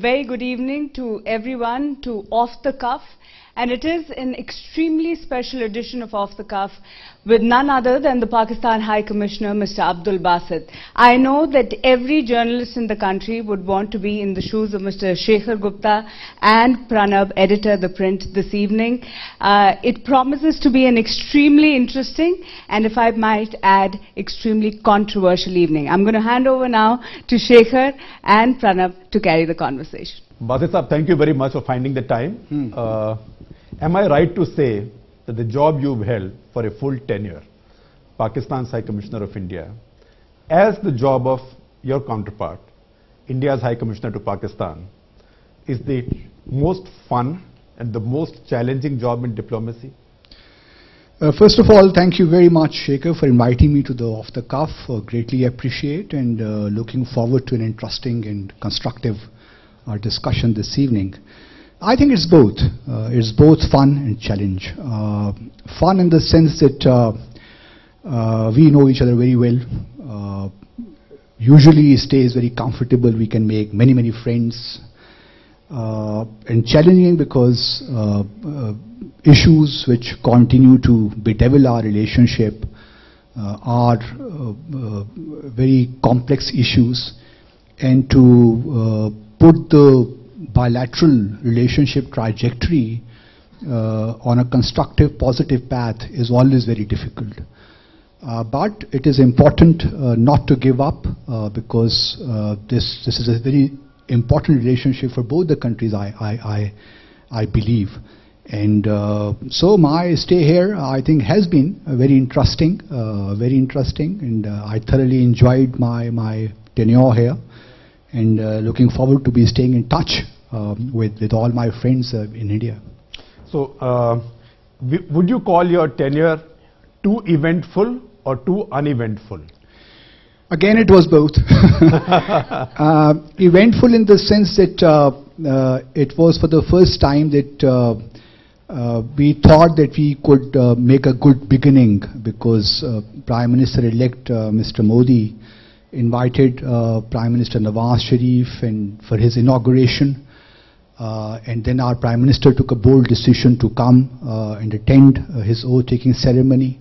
very good evening to everyone to Off the Cuff. And it is an extremely special edition of Off the Cuff with none other than the Pakistan High Commissioner, Mr. Abdul Basit. I know that every journalist in the country would want to be in the shoes of Mr. Shekhar Gupta and Pranab, editor ThePrint, this evening. It promises to be an extremely interesting and, if I might add, extremely controversial evening. I'm going to hand over now to Shekhar and Pranab to carry the conversation. Basit sahab, thank you very much for finding the time. Am I right to say that the job you've held for a full tenure, Pakistan's High Commissioner of India, as the job of your counterpart, India's High Commissioner to Pakistan, is the most fun and the most challenging job in diplomacy? First of all, thank you very much, Shekhar, for inviting me to the Off the Cuff. Greatly appreciate and looking forward to an interesting and constructive discussion this evening. I think it's both. It's both fun and challenge. Fun in the sense that we know each other very well. Usually stays very comfortable. We can make many, many friends. And challenging because issues which continue to bedevil our relationship are very complex issues, and to put the bilateral relationship trajectory on a constructive, positive path is always very difficult. But it is important not to give up because this is a very important relationship for both the countries, I believe. And so my stay here, I think, has been very interesting, and I thoroughly enjoyed my tenure here. And looking forward to be staying in touch with all my friends in India. So, would you call your tenure too eventful or too uneventful? Again, it was both. Eventful in the sense that it was for the first time that we thought that we could make a good beginning, because Prime Minister-elect Mr. Modi invited Prime Minister Nawaz Sharif and for his inauguration, and then our Prime Minister took a bold decision to come and attend his oath-taking ceremony.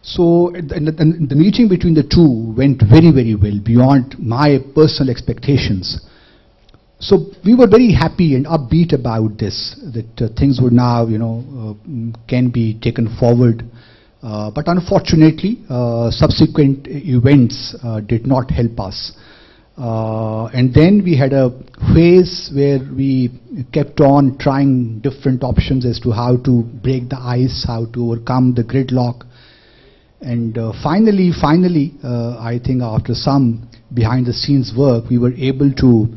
So the meeting between the two went very, very well, beyond my personal expectations. So we were very happy and upbeat about this, that things would now, can be taken forward. But unfortunately, subsequent events did not help us. And then we had a phase where we kept on trying different options as to how to break the ice, how to overcome the gridlock. And finally, I think after some behind-the-scenes work, we were able to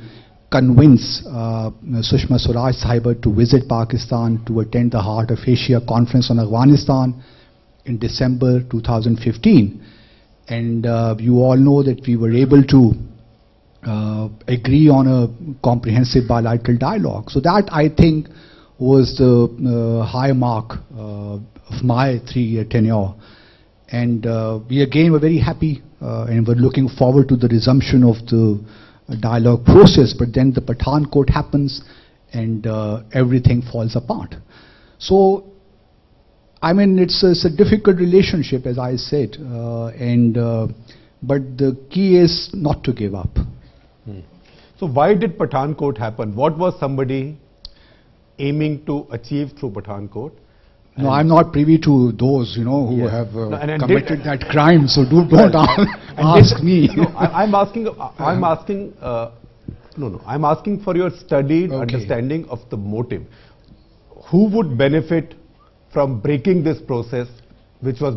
convince Sushma Swaraj Sahiba to visit Pakistan to attend the Heart of Asia Conference on Afghanistan in December 2015. And you all know that we were able to agree on a comprehensive bilateral dialogue. So that, I think, was the high mark of my 3-year tenure. And we again were very happy and were looking forward to the resumption of the dialogue process. But then the Pathankot happens and everything falls apart. So, I mean, it's a difficult relationship, as I said, but the key is not to give up. So why did Pathankot happen? What was somebody aiming to achieve through Pathankot? No, I'm not privy to those, who have committed that crime. So don't ask me. No, I'm asking for your studied understanding of the motive. Who would benefit from breaking this process, which was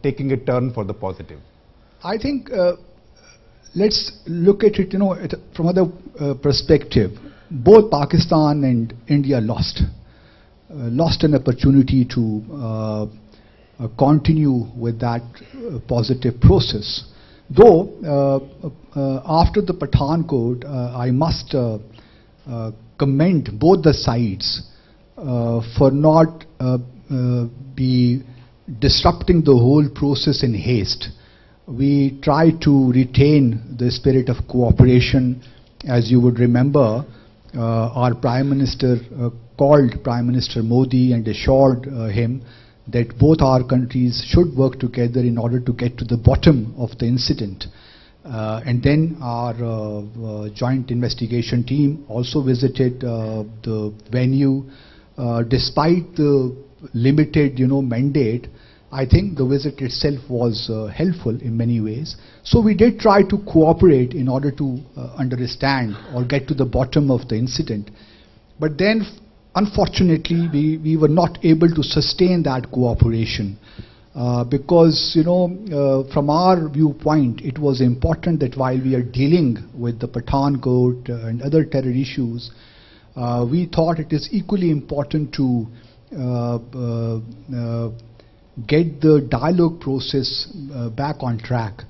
taking a turn for the positive? I think let's look at it, from other perspective. Both Pakistan and India lost an opportunity to continue with that positive process. Though after the Pathankot, I must commend both the sides for not be disrupting the whole process in haste. We try to retain the spirit of cooperation as you would remember, our Prime Minister called Prime Minister Modi and assured him that both our countries should work together in order to get to the bottom of the incident. And then our joint investigation team also visited the venue. Despite the limited, mandate, I think the visit itself was helpful in many ways. So we did try to cooperate in order to understand or get to the bottom of the incident. But then, unfortunately, we were not able to sustain that cooperation because, from our viewpoint, it was important that while we are dealing with the Pathankot and other terror issues, we thought it is equally important to get the dialogue process back on track.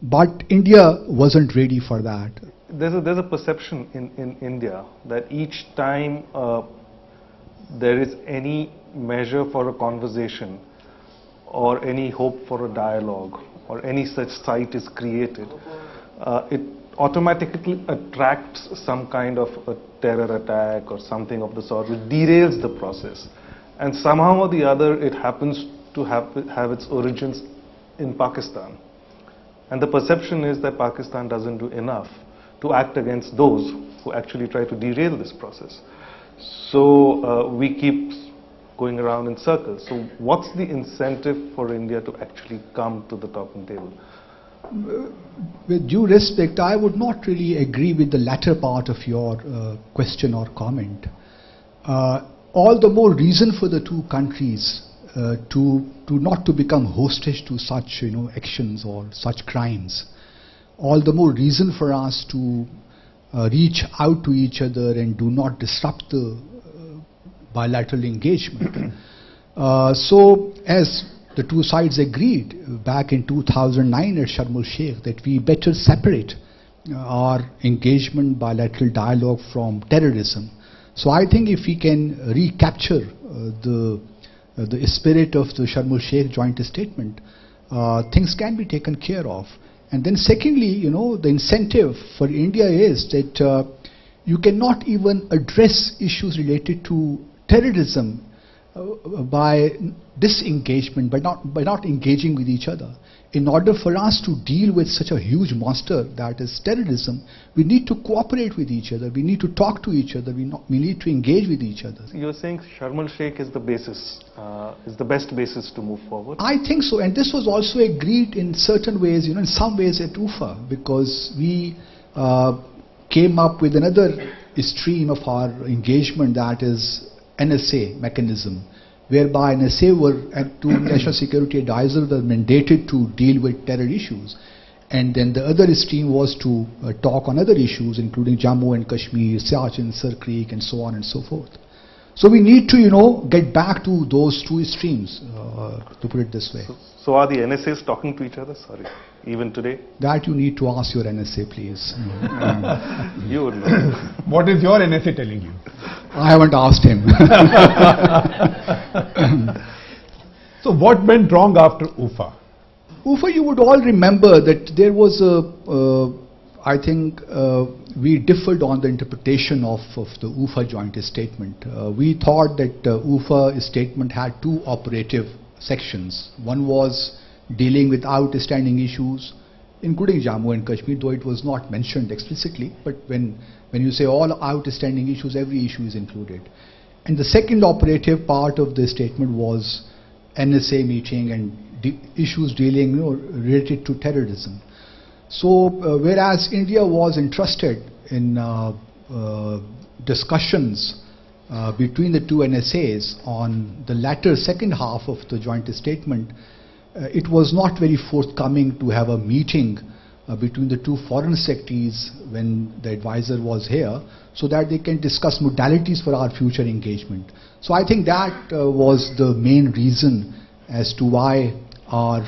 But India wasn't ready for that. There's a perception in India that each time there is any measure for a conversation or any hope for a dialogue or any such site is created, it automatically attracts some kind of a terror attack or something of the sort, which derails the process. And somehow or the other it happens to have its origins in Pakistan. And the perception is that Pakistan doesn't do enough to act against those who actually try to derail this process. So we keep going around in circles. So what's the incentive for India to actually come to the talking table? With due respect, I would not really agree with the latter part of your question or comment. All the more reason for the two countries to not to become hostage to such actions or such crimes. All the more reason for us to reach out to each other and do not disrupt the bilateral engagement. So as the two sides agreed back in 2009 at Sharm el-Sheikh that we better separate our engagement, bilateral dialogue from terrorism. So I think if we can recapture the spirit of the Sharm el-Sheikh joint statement, things can be taken care of. And then secondly, the incentive for India is that you cannot even address issues related to terrorism by disengagement, by not engaging with each other. In order for us to deal with such a huge monster that is terrorism, we need to cooperate with each other, we need to talk to each other, we need to engage with each other. You're saying Sharm el-Sheikh is the basis, is the best basis to move forward? I think so, and this was also agreed in certain ways, in some ways at UFA, because we came up with another stream of our engagement, that is NSA mechanism, whereby NSA and two National Security Advisors were mandated to deal with terror issues. And then the other stream was to talk on other issues, including Jammu and Kashmir, Siachen, Sir Creek, and so on and so forth. So we need to, get back to those two streams, to put it this way. So are the NSAs talking to each other? Sorry, even today? That you need to ask your NSA, please. You would know. What is your NSA telling you? I haven't asked him. So what went wrong after UFA? UFA, you would all remember that there was I think we differed on the interpretation of the UFA joint statement. We thought that UFA statement had two operative sections. One was dealing with outstanding issues, including Jammu and Kashmir, though it was not mentioned explicitly, but when you say all outstanding issues, every issue is included. And the second operative part of the statement was NSA meeting and issues dealing related to terrorism. So whereas India was interested in discussions between the two NSAs on the latter second half of the joint statement, it was not very forthcoming to have a meeting between the two foreign secretaries when the advisor was here, so that they can discuss modalities for our future engagement. So I think that was the main reason as to why our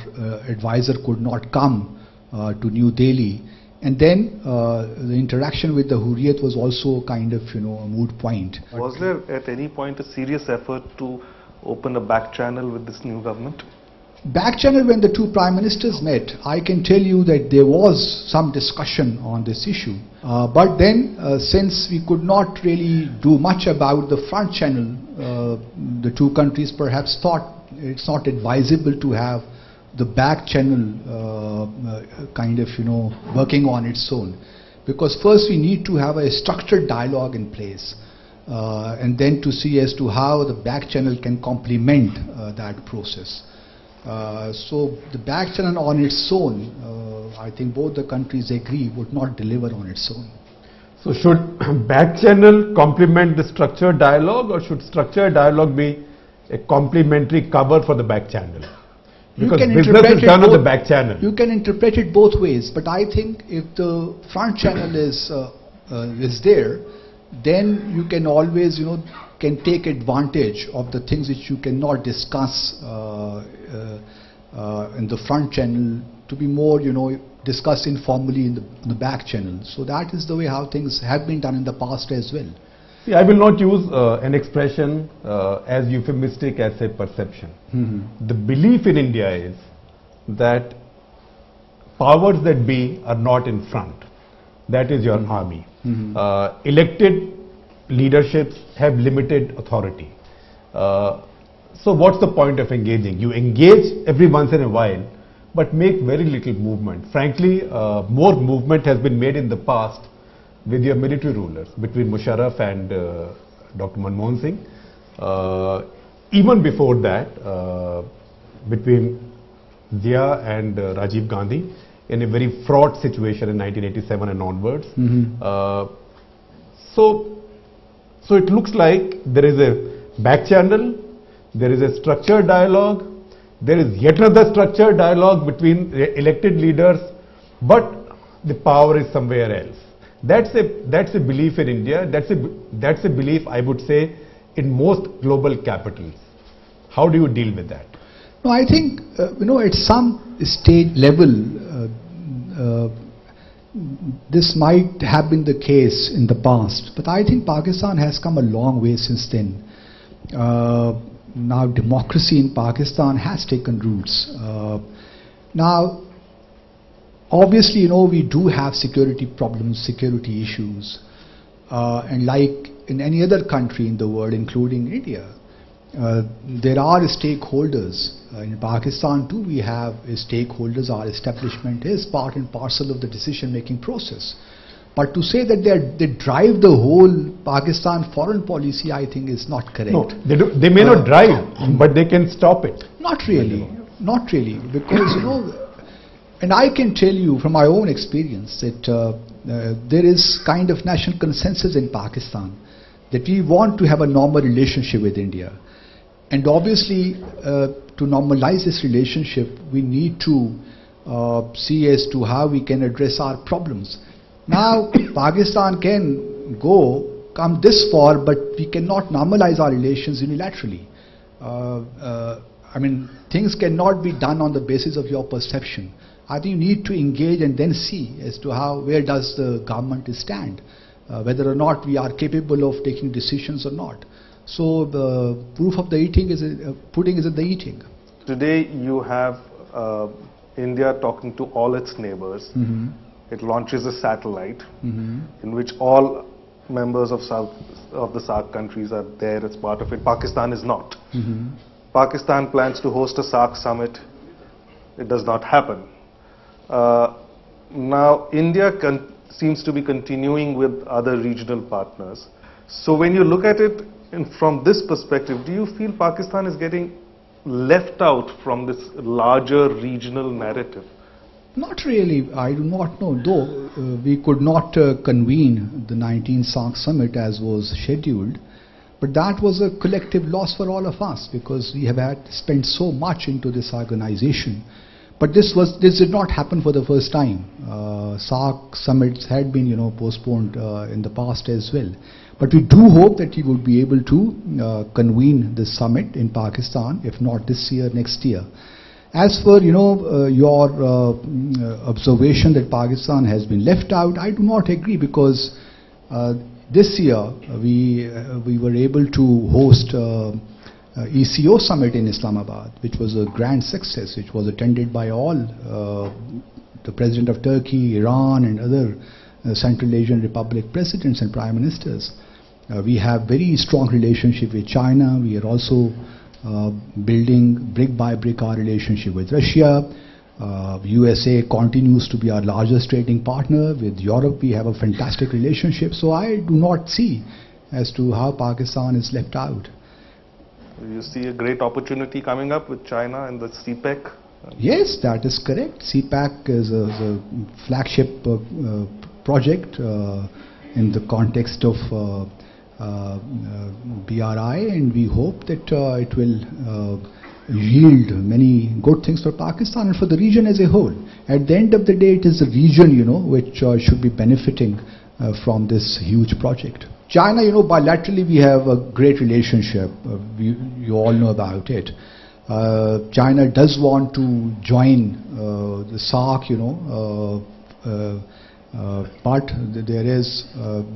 advisor could not come to New Delhi. And then the interaction with the Hurriyat was also kind of, a moot point. Was there at any point a serious effort to open a back channel with this new government? back channel, when the two prime ministers met, I can tell you that there was some discussion on this issue. But then, since we could not really do much about the front channel, the two countries perhaps thought it's not advisable to have the back channel kind of, working on its own. Because first we need to have a structured dialogue in place, and then to see as to how the back channel can complement that process. So the back channel on its own, I think both the countries agree, would not deliver on its own. So should back channel complement the structured dialogue, or should structured dialogue be a complementary cover for the back channel? Because business is done on the back channel. You can interpret it both ways, but I think if the front channel is there, then you can always, can take advantage of the things which you cannot discuss in the front channel to be more, discussed informally in the back channel. So that is the way how things have been done in the past as well. See, I will not use an expression as euphemistic as a perception. The belief in India is that powers that be are not in front. That is your army. Elected leaderships have limited authority. So what's the point of engaging? You engage every once in a while, but make very little movement. Frankly, more movement has been made in the past with your military rulers, between Musharraf and Dr. Manmohan Singh. Even before that, between Zia and Rajiv Gandhi, in a very fraught situation in 1987 and onwards. So it looks like there is a back channel, there is a structured dialogue, there is yet another structured dialogue between elected leaders, but the power is somewhere else. That's a belief in India. That's a belief, I would say, in most global capitals. How do you deal with that? No, I think at some state level, this might have been the case in the past, but I think Pakistan has come a long way since then. Now democracy in Pakistan has taken roots. Now, obviously, we do have security problems, security issues, and like in any other country in the world, including India, there are stakeholders. In Pakistan too, we have stakeholders. Our establishment is part and parcel of the decision-making process. But to say that they drive the whole Pakistan foreign policy, I think is not correct. No, they may not drive, but they can stop it. Not really, not really, because and I can tell you from my own experience that there is kind of national consensus in Pakistan that we want to have a normal relationship with India. And obviously, to normalize this relationship, we need to see as to how we can address our problems. Now, Pakistan can come this far, but we cannot normalize our relations unilaterally. I mean, things cannot be done on the basis of your perception. I think you need to engage and then see as to where does the government stand, whether or not we are capable of taking decisions or not. So the proof of the pudding is in the eating. Today you have India talking to all its neighbors. It launches a satellite in which all members of the SAARC countries are there as part of it. Pakistan is not. Pakistan plans to host a SAARC summit. It does not happen. Now India seems to be continuing with other regional partners. So when you look at it from this perspective, do you feel Pakistan is getting left out from this larger regional narrative? Not really. I do not know. Though we could not convene the 19th SAARC summit as was scheduled, but that was a collective loss for all of us because we have had spent so much into this organization. But this did not happen for the first time. SAARC summits had been postponed in the past as well. But we do hope that we would be able to convene this summit in Pakistan, if not this year, next year. As for your observation that Pakistan has been left out, I do not agree because this year we were able to host ECO summit in Islamabad, which was a grand success, which was attended by all the President of Turkey, Iran and other Central Asian Republic presidents and prime ministers. We have very strong relationship with China. We are also building brick by brick our relationship with Russia. USA continues to be our largest trading partner. With Europe we have a fantastic relationship. So I do not see as to how Pakistan is left out. You see a great opportunity coming up with China and the CPEC? Yes, that is correct. CPEC is a flagship project in the context of BRI, and we hope that it will yield many good things for Pakistan and for the region as a whole. At the end of the day, it is the region, which should be benefiting from this huge project. China, bilaterally we have a great relationship. You all know about it. China does want to join the SAARC, but there is,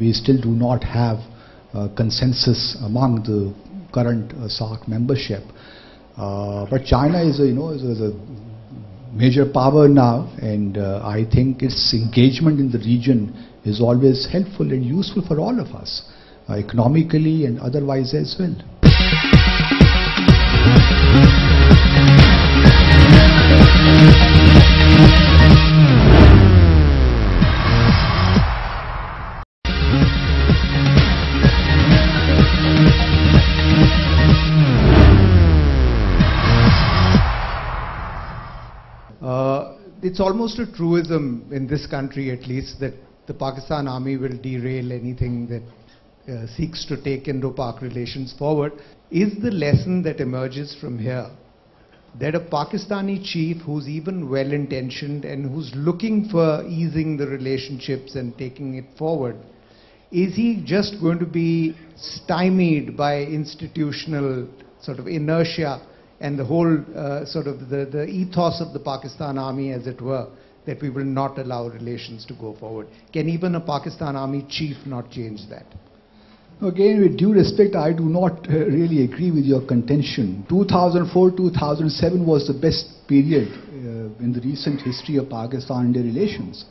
we still do not have consensus among the current SAARC membership. But China is a major power now, and I think its engagement in the region is always helpful and useful for all of us, economically and otherwise as well. It's almost a truism in this country, at least, that the Pakistan army will derail anything that seeks to take Indo-Pak relations forward. Is the lesson that emerges from here that a Pakistani chief who's even well-intentioned and who's looking for easing the relationships and taking it forward, is he just going to be stymied by institutional sort of inertia and the whole sort of the ethos of the Pakistan army, as it were, that we will not allow relations to go forward? Can even a Pakistan army chief not change that? Again, with due respect, I do not really agree with your contention. 2004-2007 was the best period in the recent history of Pakistan-India relations,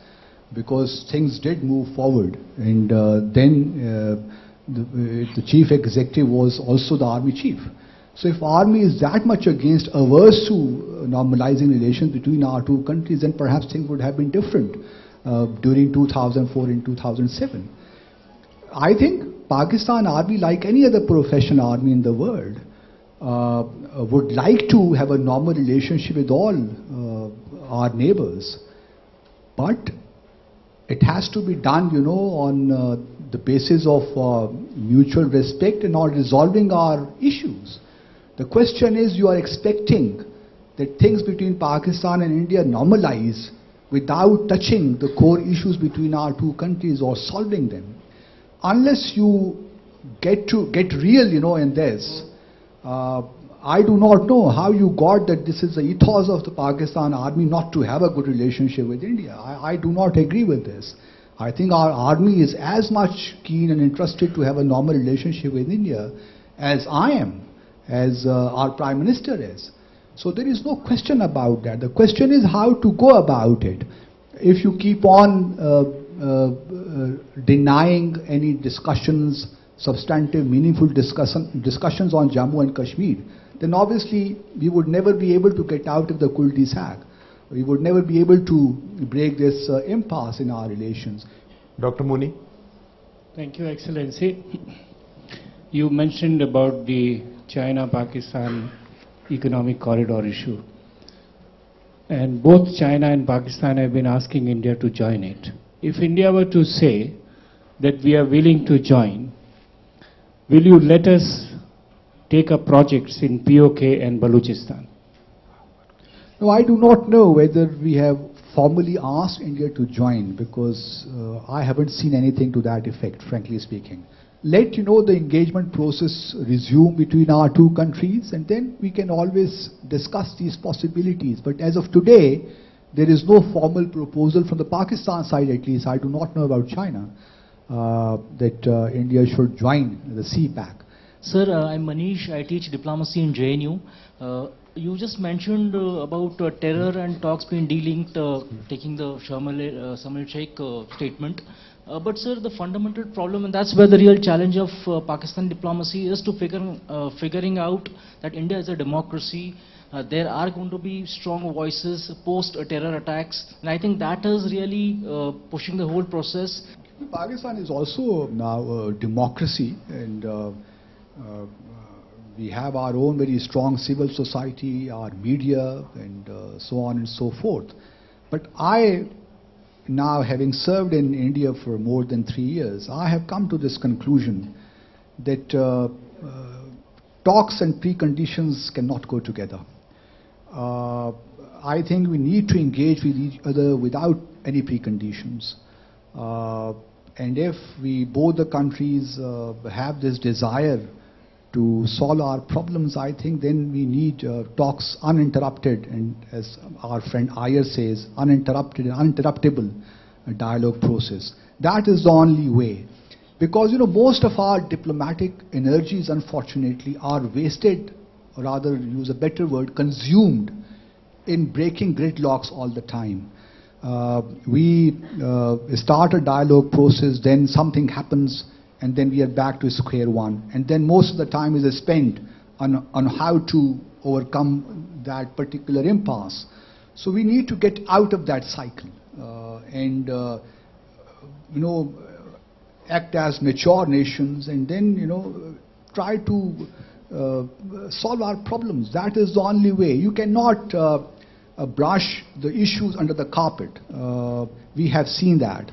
because things did move forward, and then the chief executive was also the army chief. So if army is that much averse to normalizing relations between our two countries, then perhaps things would have been different during 2004 and 2007. I think Pakistan army, like any other professional army in the world, would like to have a normal relationship with all our neighbors, but it has to be done, on the basis of mutual respect and on resolving our issues. The question is, you are expecting that things between Pakistan and India normalize without touching the core issues between our two countries or solving them. Unless you get real, in this, I do not know how you got that this is the ethos of the Pakistan army not to have a good relationship with India. I do not agree with this. I think our army is as much keen and interested to have a normal relationship with India as I am, as our Prime Minister is. So there is no question about that. The question is how to go about it. If you keep on denying any discussions, substantive, meaningful discussions on Jammu and Kashmir, then obviously we would never be able to get out of the cul-de-sac. We would never be able to break this impasse in our relations. Dr. Muni. Thank you, Excellency. You mentioned about the China-Pakistan economic corridor issue. And both China and Pakistan have been asking India to join it. If India were to say that we are willing to join, will you let us take up projects in POK and Balochistan? No, I do not know whether we have formally asked India to join, because I haven't seen anything to that effect, frankly speaking. Let the engagement process resume between our two countries, and then we can always discuss these possibilities. But as of today, there is no formal proposal from the Pakistan side, at least. I do not know about China, that India should join the CPEC. Sir, I'm Manish. I teach diplomacy in JNU. You just mentioned about terror and talks being delinked, taking the Sharm el-Sheikh statement. But sir, the fundamental problem, and that's where the real challenge of Pakistan diplomacy is to figuring out that India is a democracy. There are going to be strong voices post-terror attacks, and I think that is really pushing the whole process. Pakistan is also now a democracy, and we have our own very strong civil society, our media, and so on and so forth. But now, having served in India for more than 3 years, I have come to this conclusion that talks and preconditions cannot go together. I think we need to engage with each other without any preconditions. And if both the countries have this desire to solve our problems, I think then we need talks uninterrupted, and as our friend Iyer says, uninterrupted and uninterruptible dialogue process. That is the only way. Because, most of our diplomatic energies, unfortunately, are wasted, or rather, use a better word, consumed in breaking gridlocks all the time. We start a dialogue process, then something happens, and then we are back to square one. And then most of the time is spent on how to overcome that particular impasse. So we need to get out of that cycle and act as mature nations, and then try to solve our problems. That is the only way. You cannot brush the issues under the carpet. We have seen that.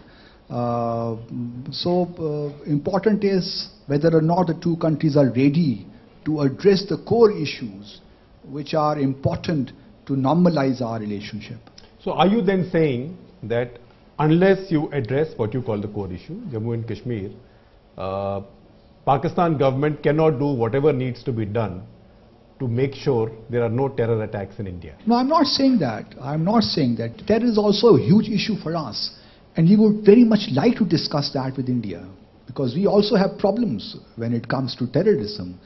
Important is whether or not the two countries are ready to address the core issues which are important to normalize our relationship. So are you then saying that unless you address what you call the core issue, Jammu and Kashmir, Pakistan government cannot do whatever needs to be done to make sure there are no terror attacks in India? No, I'm not saying that. I'm not saying that. Terror is also a huge issue for us. And we would very much like to discuss that with India, because we also have problems when it comes to terrorism.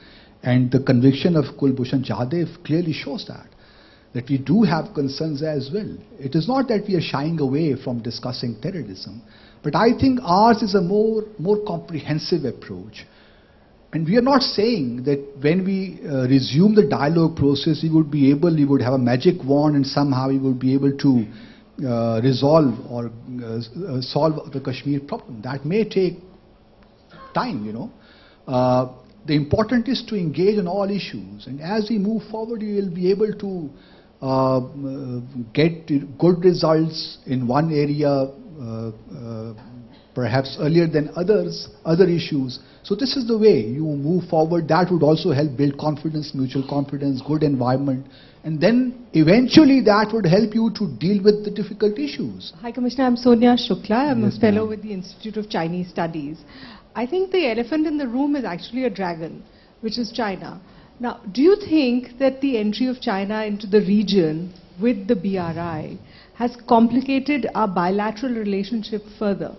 And the conviction of Kulbhushan Jadhav clearly shows that we do have concerns as well. It is not that we are shying away from discussing terrorism, but I think ours is a more comprehensive approach. And we are not saying that when we resume the dialogue process, we would have a magic wand and somehow we would be able to resolve or solve the Kashmir problem. That may take time, The important is to engage on all issues, and as we move forward, we will be able to get good results in one area, perhaps earlier than other issues. So this is the way you move forward. That would also help build confidence, mutual confidence, good environment, and then eventually that would help you to deal with the difficult issues. Hi Commissioner, I'm Sonia Shukla. I'm a fellow with the Institute of Chinese Studies. I think the elephant in the room is actually a dragon, which is China. Now, do you think that the entry of China into the region with the BRI has complicated our bilateral relationship further?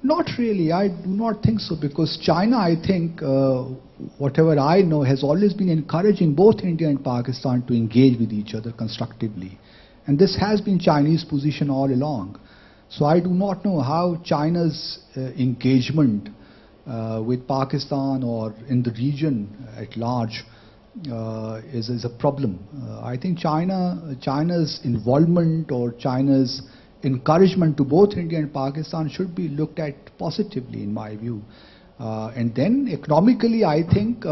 Not really. I do not think so, because China, I think, whatever I know, has always been encouraging both India and Pakistan to engage with each other constructively. And this has been Chinese position all along. So I do not know how China's engagement with Pakistan or in the region at large is a problem. I think China's involvement or China's encouragement to both India and Pakistan should be looked at positively, in my view. And then economically, I think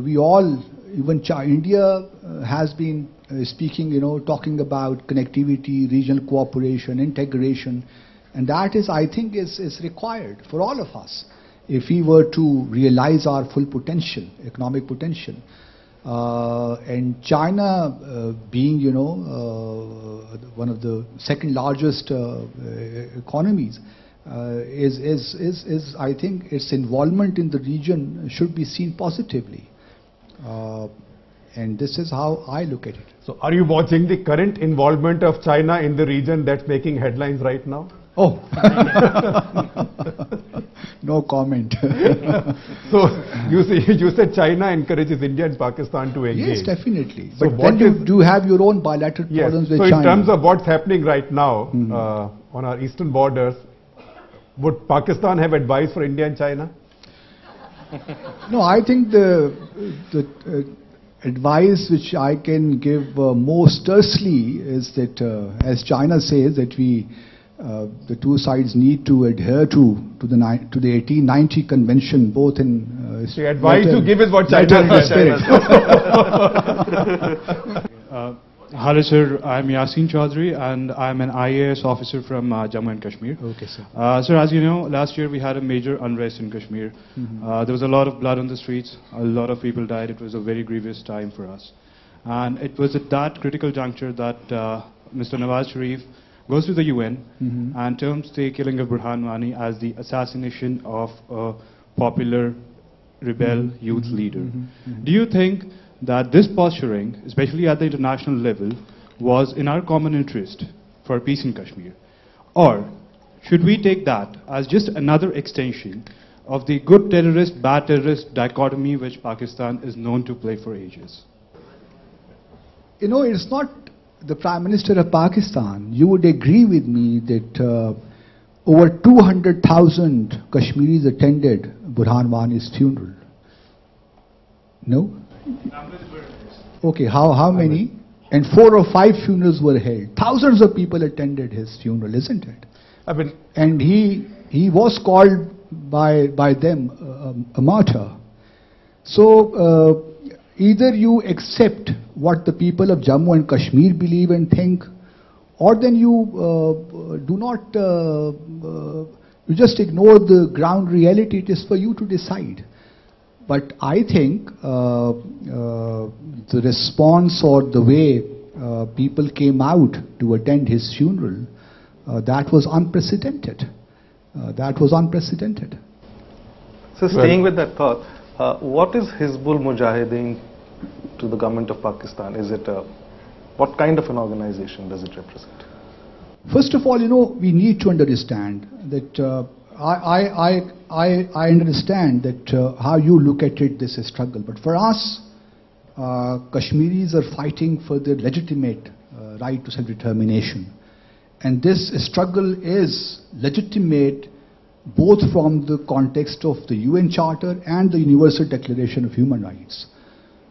we all, even India has been speaking, talking about connectivity, regional cooperation, integration, and that is, I think, is required for all of us if we were to realize our full potential, economic potential. And China being, one of the second largest economies, I think its involvement in the region should be seen positively. And this is how I look at it. So are you watching the current involvement of China in the region that's making headlines right now? Oh, No comment. So you said China encourages India and Pakistan to engage. Yes, definitely. So But what then you is- do have your own bilateral Yes. problems with So China. in terms of what's happening right now on our eastern borders, would Pakistan have advice for India and China? No, I think the advice which I can give most tersely is that, as China says, that the two sides need to adhere to the 1890 convention, both in The advice you give is what letter China and says. spirit. Hello sir, I'm Yasin Chaudhary and I'm an IAS officer from Jammu and Kashmir. Okay, sir. Sir, as you know, last year we had a major unrest in Kashmir. There was a lot of blood on the streets, a lot of people died. It was a very grievous time for us. And it was at that critical juncture that Mr. Nawaz Sharif goes to the UN and terms the killing of Burhan Wani as the assassination of a popular rebel youth leader. Do you think that this posturing, especially at the international level, was in our common interest for peace in Kashmir? Or should we take that as just another extension of the good terrorist, bad terrorist dichotomy which Pakistan is known to play for ages? You know, it's not the Prime Minister of Pakistan. You would agree with me that over 200,000 Kashmiris attended Burhan Wani's funeral. No? Okay, how many? And 4 or 5 funerals were held. Thousands of people attended his funeral, isn't it? I mean, And he was called by them a martyr. So either you accept what the people of Jammu and Kashmir believe and think, or then you do not, you just ignore the ground reality. It is for you to decide. But I think the response or the way people came out to attend his funeral, that was unprecedented. That was unprecedented. So staying with that thought, what is Hizbul Mujahideen to the government of Pakistan? Is it what kind of an organization does it represent? First of all, you know, we need to understand that I understand that how you look at it, this is struggle. But for us, Kashmiris are fighting for their legitimate right to self-determination. And this struggle is legitimate both from the context of the UN Charter and the Universal Declaration of Human Rights.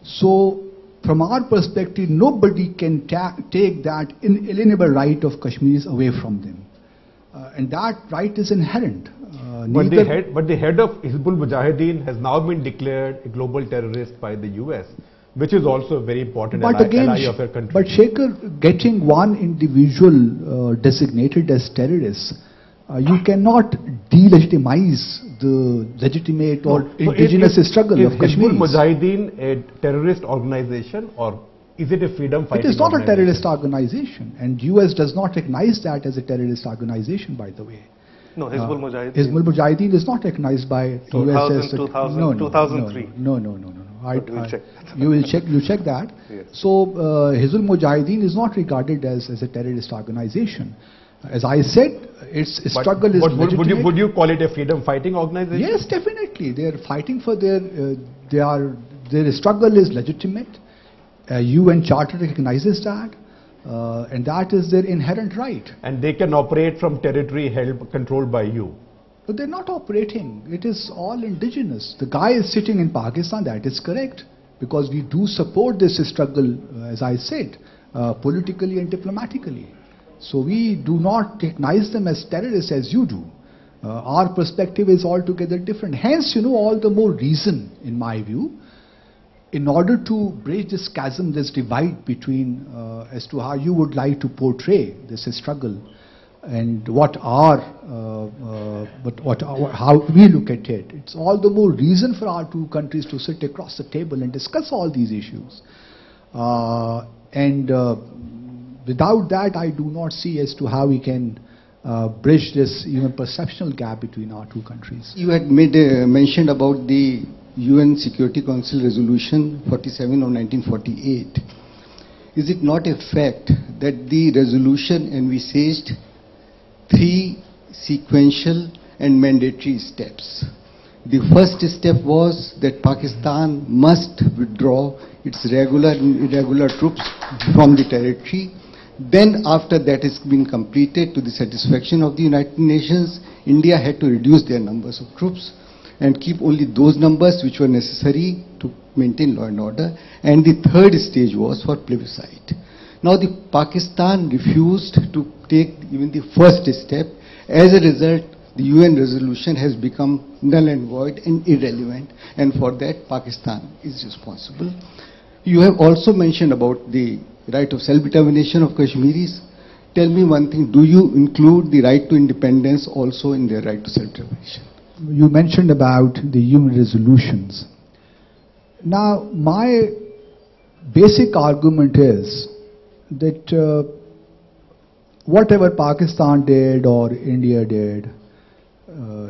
So, from our perspective, nobody can take that inalienable right of Kashmiris away from them. And that right is inherent. but the head of Hizbul Mujahideen has now been declared a global terrorist by the US, which is also a very important ally of your country. But Shekhar, getting one individual designated as terrorist, you cannot delegitimize the legitimate or indigenous struggle of Kashmir. Is Hizbul Mujahideen a terrorist organization, or is it a freedom fighting It is not a organization? terrorist organization, and US does not recognize that as a terrorist organization, by the way. No, Hizbul Mujahideen. Hizbul Mujahideen is not recognized by US as 2003. No. We'll check. You check that. Yes. So Hizbul Mujahideen is not regarded as a terrorist organization. As I said, its struggle is legitimate. Would you call it a freedom fighting organization? Yes, definitely. They are fighting for their struggle is legitimate. UN Charter recognizes that, and that is their inherent right. And they can operate from territory controlled by you. But they're not operating. It is all indigenous. The guy is sitting in Pakistan, that is correct, because we do support this struggle, as I said, politically and diplomatically. So we do not recognize them as terrorists as you do. Our perspective is altogether different. Hence, all the more reason, in my view, in order to bridge this chasm, this divide between as to how you would like to portray this struggle and how we look at it. It's all the more reason for our two countries to sit across the table and discuss all these issues. Without that, I do not see as to how we can bridge this even perceptual gap between our two countries. You had mentioned about the UN Security Council Resolution 47 of 1948. Is it not a fact that the resolution envisaged 3 sequential and mandatory steps. The first step was that Pakistan must withdraw its regular and irregular troops from the territory. Then, after that has been completed to the satisfaction of the United Nations, India had to reduce their numbers of troops and keep only those numbers which were necessary to maintain law and order. And the third stage was for plebiscite. Now, the Pakistan refused to take even the first step. As a result, the UN resolution has become null and void and irrelevant, and for that Pakistan is responsible. You have also mentioned about the right of self-determination of Kashmiris. Tell me one thing, do you include the right to independence also in their right to self-determination? You mentioned about the UN resolutions. Now, my basic argument is that whatever Pakistan did or India did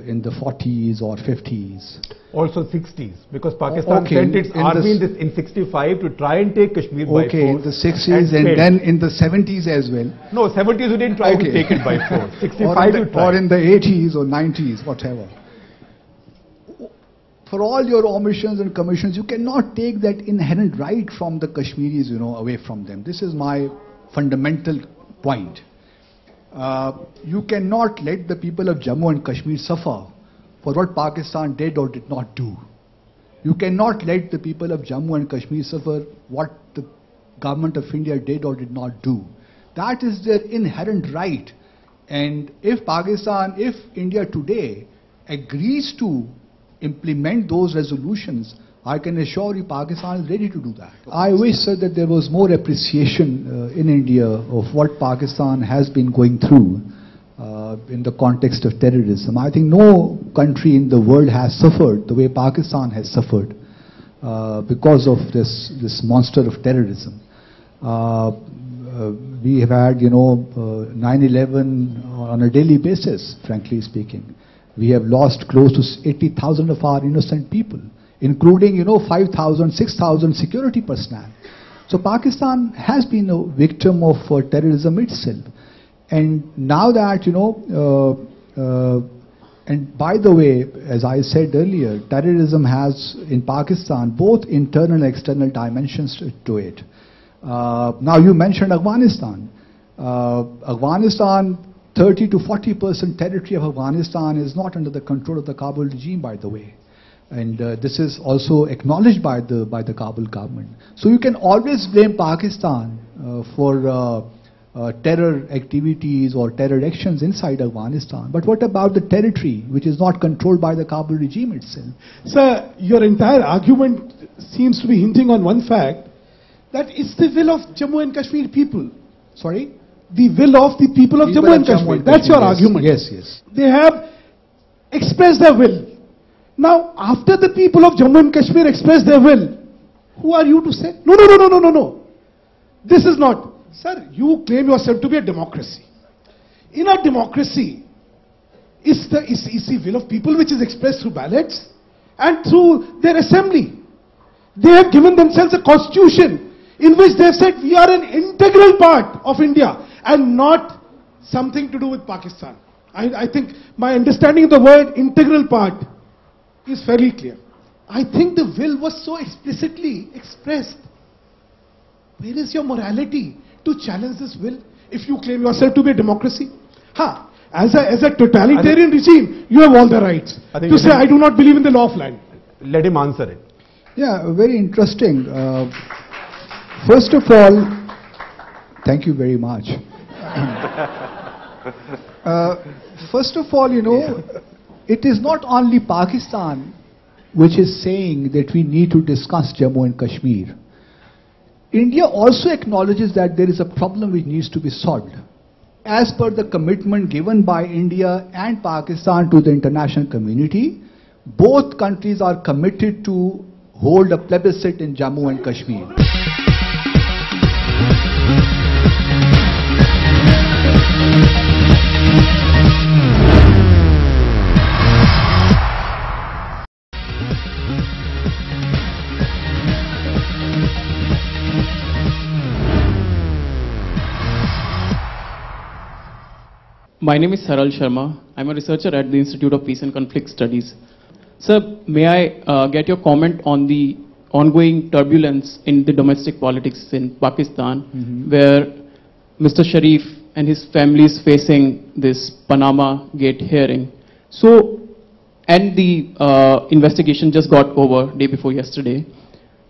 in the 40s or 50s. Also 60s, because Pakistan sent its army in 65 to try and take Kashmir by force. Okay, in the 60s and then in the 70s as well. No, 70s we didn't try to take it by force. 65 or in the 80s or 90s, whatever. For all your omissions and commissions, you cannot take that inherent right from the Kashmiris, away from them. This is my fundamental point. You cannot let the people of Jammu and Kashmir suffer for what Pakistan did or did not do. You cannot let the people of Jammu and Kashmir suffer what the government of India did or did not do. That is their inherent right. And if India today agrees to implement those resolutions, I can assure you Pakistan is ready to do that. I wish, sir, that there was more appreciation in India of what Pakistan has been going through in the context of terrorism. I think no country in the world has suffered the way Pakistan has suffered because of this monster of terrorism. We have had, 9/11 on a daily basis, frankly speaking. We have lost close to 80,000 of our innocent people, including, 5,000, 6,000 security personnel. So Pakistan has been a victim of terrorism itself. And now that, and by the way, as I said earlier, terrorism has in Pakistan both internal and external dimensions to it. Now you mentioned Afghanistan. Afghanistan, 30 to 40% territory of Afghanistan is not under the control of the Kabul regime, by the way. And this is also acknowledged by the Kabul government. So you can always blame Pakistan for terror activities or terror actions inside Afghanistan. But what about the territory which is not controlled by the Kabul regime itself? Sir, your entire argument seems to be hinting on one fact, that it's the will of Jammu and Kashmir people. Sorry? The will of the people of Jammu and Kashmir. That's your argument. Yes, yes. They have expressed their will. Now, after the people of Jammu and Kashmir express their will, who are you to say? No. This is not. Sir, you claim yourself to be a democracy. In a democracy, is the will of people which is expressed through ballots and through their assembly. They have given themselves a constitution in which they have said we are an integral part of India and not something to do with Pakistan. I think my understanding of the word integral part is fairly clear. I think the will was so explicitly expressed. Where is your morality to challenge this will if you claim yourself to be a democracy? As a totalitarian regime, you have all the rights to say, I do not believe in the law of land. Let him answer it. Yeah, very interesting. First of all, thank you very much. First of all, it is not only Pakistan which is saying that we need to discuss Jammu and Kashmir. India also acknowledges that there is a problem which needs to be solved. As per the commitment given by India and Pakistan to the international community, both countries are committed to hold a plebiscite in Jammu and Kashmir. My name is Saral Sharma. I'm a researcher at the Institute of Peace and Conflict Studies. Sir, may I get your comment on the ongoing turbulence in the domestic politics in Pakistan, where Mr. Sharif and his family is facing this Panama Gate hearing. So, and the investigation just got over day before yesterday.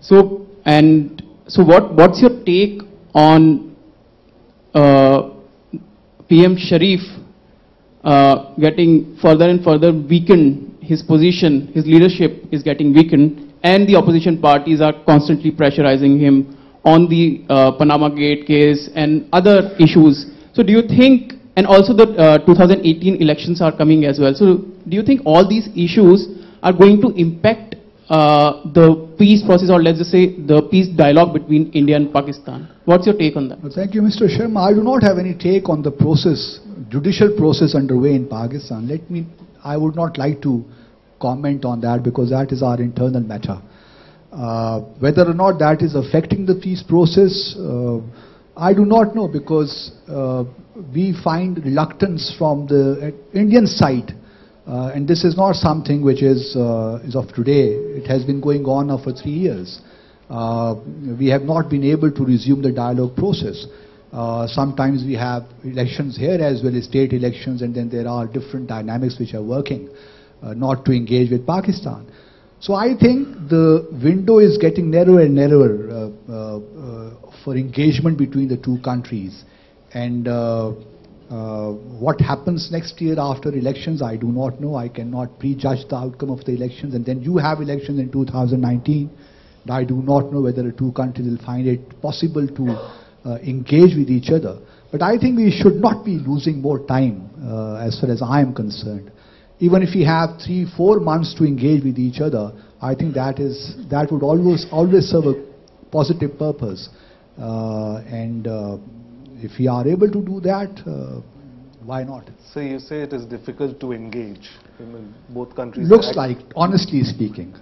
So, what's your take on PM Sharif getting further and further weakened, his position, his leadership is getting weakened, and the opposition parties are constantly pressurizing him on the Panama Gate case and other issues. So do you think, and also the 2018 elections are coming as well, so do you think all these issues are going to impact the peace process, or let's just say the peace dialogue between India and Pakistan? What's your take on that? Well, thank you, Mr. Sharma. I do not have any take on the process, judicial process underway in Pakistan. I would not like to comment on that because that is our internal matter. Whether or not that is affecting the peace process, I do not know, because we find reluctance from the Indian side. And this is not something which is of today. It has been going on now for 3 years. We have not been able to resume the dialogue process. Sometimes we have elections here as well as state elections, and then there are different dynamics which are working not to engage with Pakistan. So I think the window is getting narrower and narrower for engagement between the two countries. And what happens next year after elections, I do not know. I cannot prejudge the outcome of the elections. And then you have elections in 2019. I do not know whether the two countries will find it possible to engage with each other. But I think we should not be losing more time as far as I am concerned. Even if we have 3-4 months to engage with each other, I think that would always serve a positive purpose. If we are able to do that, why not? So you say it is difficult to engage. Both countries. Looks like, honestly speaking,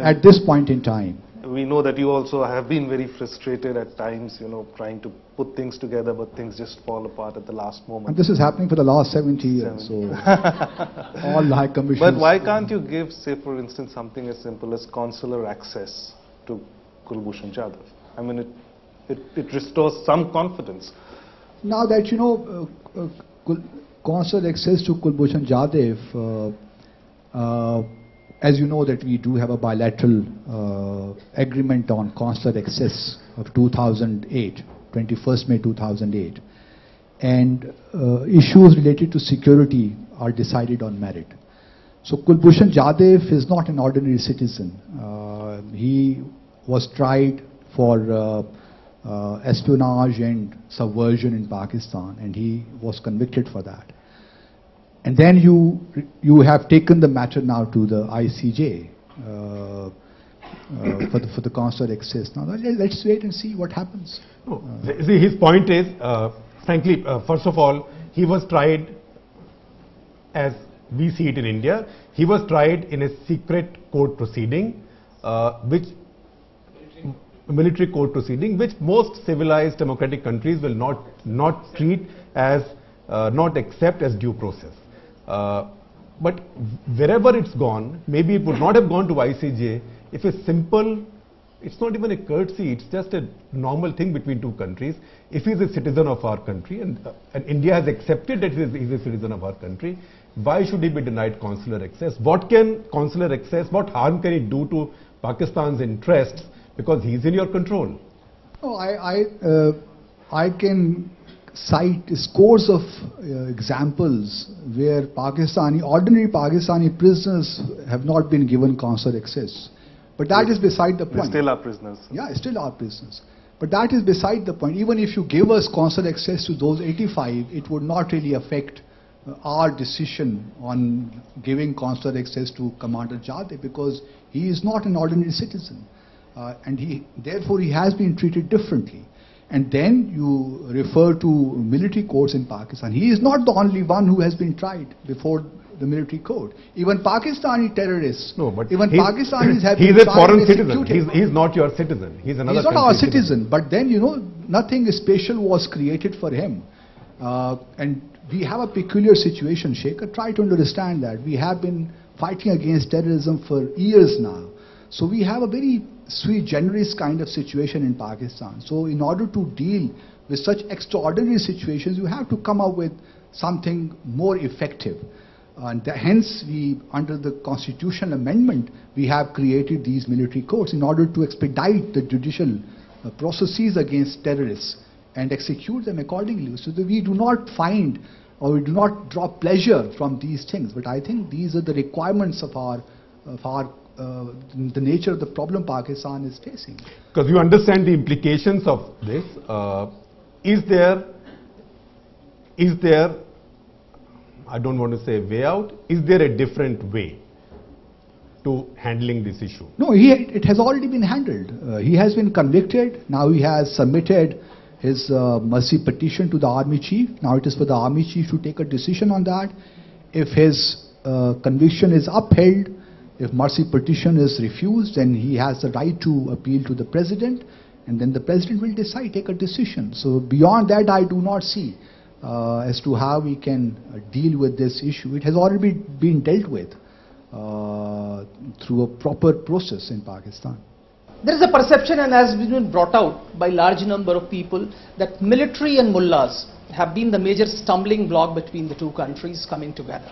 at this point in time. We know that you also have been very frustrated at times, trying to put things together, but things just fall apart at the last moment. And this is happening for the last 70 years. So all high commissions. But why can't you give, say, for instance, something as simple as consular access to Kulbhushan Jadhav? I mean, it restores some confidence. Now that consular access to Kulbhushan Jadhav, as you know that we do have a bilateral agreement on consular access of 2008, 21st May 2008. And issues related to security are decided on merit. So Kulbhushan Jadhav is not an ordinary citizen. He was tried for espionage and subversion in Pakistan, and he was convicted for that. And then you have taken the matter now to the ICJ for the consular access. Now let's wait and see what happens. See, his point is, frankly, first of all, he was tried, as we see it in India, he was tried in a secret court proceeding, military court proceeding, which most civilized democratic countries will not treat as, not accept as due process. But wherever it's gone, maybe it would not have gone to ICJ if a simple, it's not even a courtesy, it's just a normal thing between two countries. If he's a citizen of our country, and India has accepted that he's a citizen of our country, why should he be denied consular access? What can consular access, what harm can it do to Pakistan's interests, because he's in your control? Oh, I can cite scores of examples where ordinary Pakistani prisoners have not been given consular access. But that is beside the point. They still are prisoners. Yeah, still are prisoners. But that is beside the point. Even if you give us consular access to those 85, it would not really affect our decision on giving consular access to Commander Jadhav, because he is not an ordinary citizen. And therefore he has been treated differently. And then you refer to military courts in Pakistan. He is not the only one who has been tried before the military court. Even Pakistani terrorists, even Pakistanis have been tried. He's a foreign citizen. He's not your citizen. He's another. He's not our citizen. But then, nothing special was created for him. And we have a peculiar situation, Shekhar. Try to understand that. We have been fighting against terrorism for years now. So we have a very sui generis kind of situation in Pakistan. So in order to deal with such extraordinary situations, you have to come up with something more effective. And hence, under the constitutional amendment, we have created these military courts in order to expedite the judicial processes against terrorists and execute them accordingly. So that we do not find or we do not draw pleasure from these things. But I think these are the requirements of the nature of the problem Pakistan is facing. Because you understand the implications of this. Is there, I don't want to say way out, is there a different way to handling this issue? No, it has already been handled. He has been convicted. Now he has submitted his mercy petition to the army chief. Now it is for the army chief to take a decision on that. If his conviction is upheld, if mercy petition is refused, then he has the right to appeal to the president, and then the president will decide, take a decision. So beyond that, I do not see as to how we can deal with this issue. It has already been dealt with through a proper process in Pakistan. There is a perception, and has been brought out by large number of people, that military and mullahs have been the major stumbling block between the two countries coming together.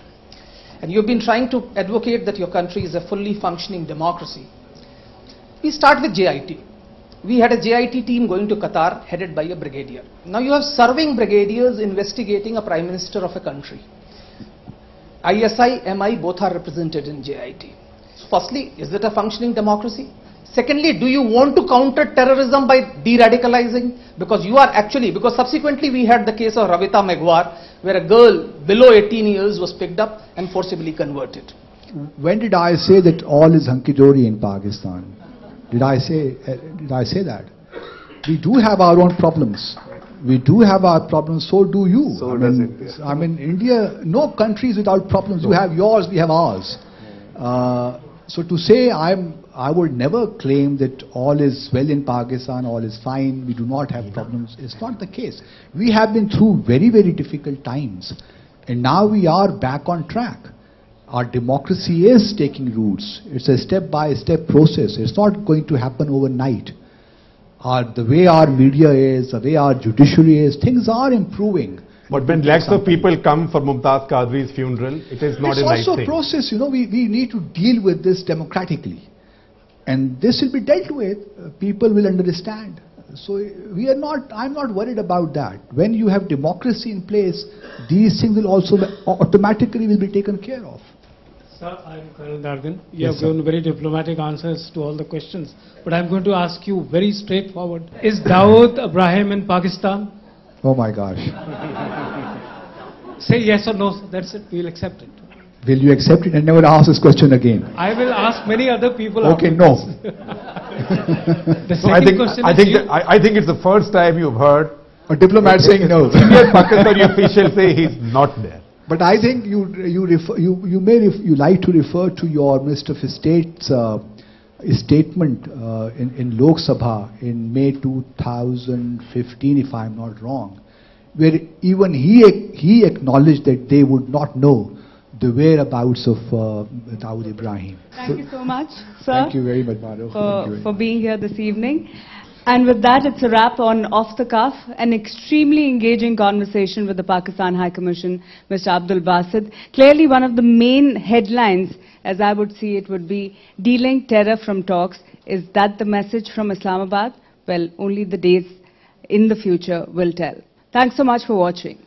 And you've been trying to advocate that your country is a fully functioning democracy. We start with JIT. We had a JIT team going to Qatar headed by a brigadier. Now you have serving brigadiers investigating a prime minister of a country. ISI, MI both are represented in JIT. Firstly, is it a functioning democracy? Secondly, do you want to counter terrorism by de-radicalizing? Because you are actually, because subsequently we had the case of Ravita Megwar, where a girl below 18 years was picked up and forcibly converted. When did I say that all is hunky-dory in Pakistan? Did I say that? We do have our own problems. We do have our problems, so do you. So does India. I mean, India, no country is without problems. You have yours, we have ours. So to say I would never claim that all is well in Pakistan, all is fine, we do not have problems. It's not the case. We have been through very, very difficult times, and now we are back on track. Our democracy is taking roots. It's a step-by-step process. It's not going to happen overnight. The way our media is, the way our judiciary is, things are improving. But when lakhs of people come for Mumtaz Qadri's funeral, it is not a nice thing. It's also a process, you know, we need to deal with this democratically. And this will be dealt with, people will understand. So I'm not worried about that. When you have democracy in place, these things will also automatically will be taken care of. Sir, I'm Colonel Dargan. You have given very diplomatic answers to all the questions. But I'm going to ask you very straightforward. Is Dawood Ibrahim in Pakistan? Oh my gosh. Say yes or no, that's it, we'll accept it. Will you accept it and never ask this question again? I will ask many other people. Okay, no. The second question is I think it's the first time you've heard a diplomat saying no. Senior Pakistani official say he's not there. But I think you like to refer to your Minister of State's statement in Lok Sabha in May 2015, if I'm not wrong, where even he acknowledged that they would not know the whereabouts of Dawood Ibrahim. Thank you so much, sir. Thank you very much, Madhu. For being here this evening. And with that, it's a wrap on Off the Cuff, an extremely engaging conversation with the Pakistan High Commission, Mr. Abdul Basit. Clearly, one of the main headlines, as I would see it, would be dealing terror from talks. Is that the message from Islamabad? Well, only the days in the future will tell. Thanks so much for watching.